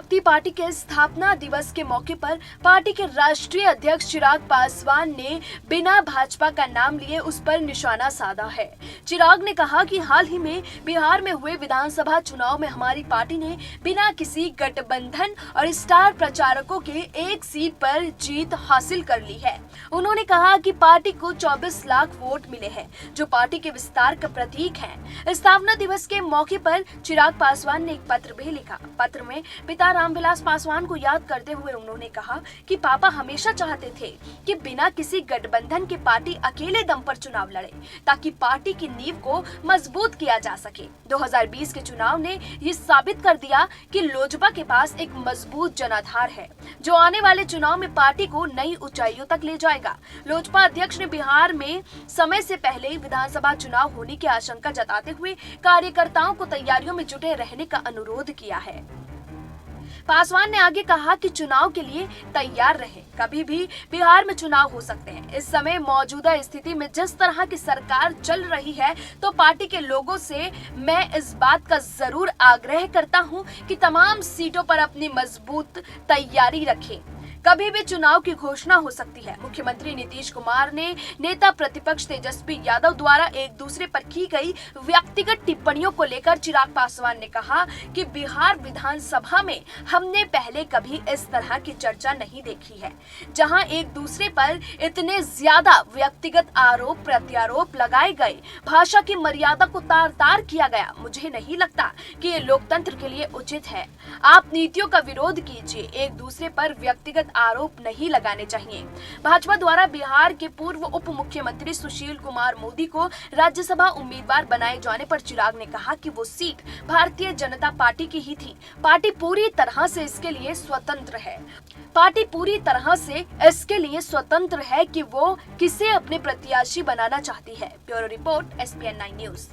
शक्ति पार्टी के स्थापना दिवस के मौके पर पार्टी के राष्ट्रीय अध्यक्ष चिराग पासवान ने बिना भाजपा का नाम लिए उस पर निशाना साधा है। चिराग ने कहा कि हाल ही में बिहार में हुए विधानसभा चुनाव में हमारी पार्टी ने बिना किसी गठबंधन और स्टार प्रचारकों के एक सीट पर जीत हासिल कर ली है। उन्होंने कहा कि पार्टी को 24 लाख वोट मिले हैं, जो पार्टी के विस्तार का प्रतीक है। स्थापना दिवस के मौके पर चिराग पासवान ने एक पत्र भी लिखा। पत्र में पिता रामविलास पासवान को याद करते हुए उन्होंने कहा कि पापा हमेशा चाहते थे कि बिना किसी गठबंधन के पार्टी अकेले दम पर चुनाव लड़े, ताकि पार्टी की नींव को मजबूत किया जा सके। 2020 के चुनाव ने ये साबित कर दिया कि लोजपा के पास एक मजबूत जनाधार है, जो आने वाले चुनाव में पार्टी को नई ऊंचाइयों तक ले जाएगा। लोजपा अध्यक्ष ने बिहार में समय से पहले विधानसभा चुनाव होने की आशंका जताते हुए कार्यकर्ताओं को तैयारियों में जुटे रहने का अनुरोध किया है। पासवान ने आगे कहा कि चुनाव के लिए तैयार रहें, कभी भी बिहार में चुनाव हो सकते हैं। इस समय मौजूदा स्थिति में जिस तरह की सरकार चल रही है, तो पार्टी के लोगों से मैं इस बात का जरूर आग्रह करता हूं कि तमाम सीटों पर अपनी मजबूत तैयारी रखें। कभी भी चुनाव की घोषणा हो सकती है। मुख्यमंत्री नीतीश कुमार ने नेता प्रतिपक्ष तेजस्वी यादव द्वारा एक दूसरे पर की गई व्यक्तिगत टिप्पणियों को लेकर चिराग पासवान ने कहा कि बिहार विधानसभा में हमने पहले कभी इस तरह की चर्चा नहीं देखी है, जहां एक दूसरे पर इतने ज्यादा व्यक्तिगत आरोप प्रत्यारोप लगाए गए, भाषा की मर्यादा को तार तार किया गया। मुझे नहीं लगता कि ये लोकतंत्र के लिए उचित है। आप नीतियों का विरोध कीजिए, एक दूसरे पर व्यक्तिगत आरोप नहीं लगाने चाहिए। भाजपा द्वारा बिहार के पूर्व उप मुख्यमंत्री सुशील कुमार मोदी को राज्यसभा उम्मीदवार बनाए जाने पर चिराग ने कहा कि वो सीट भारतीय जनता पार्टी की ही थी। पार्टी पूरी तरह से इसके लिए स्वतंत्र है। पार्टी पूरी तरह से इसके लिए स्वतंत्र है कि वो किसे अपने प्रत्याशी बनाना चाहती है। Bureau report SPN9 news.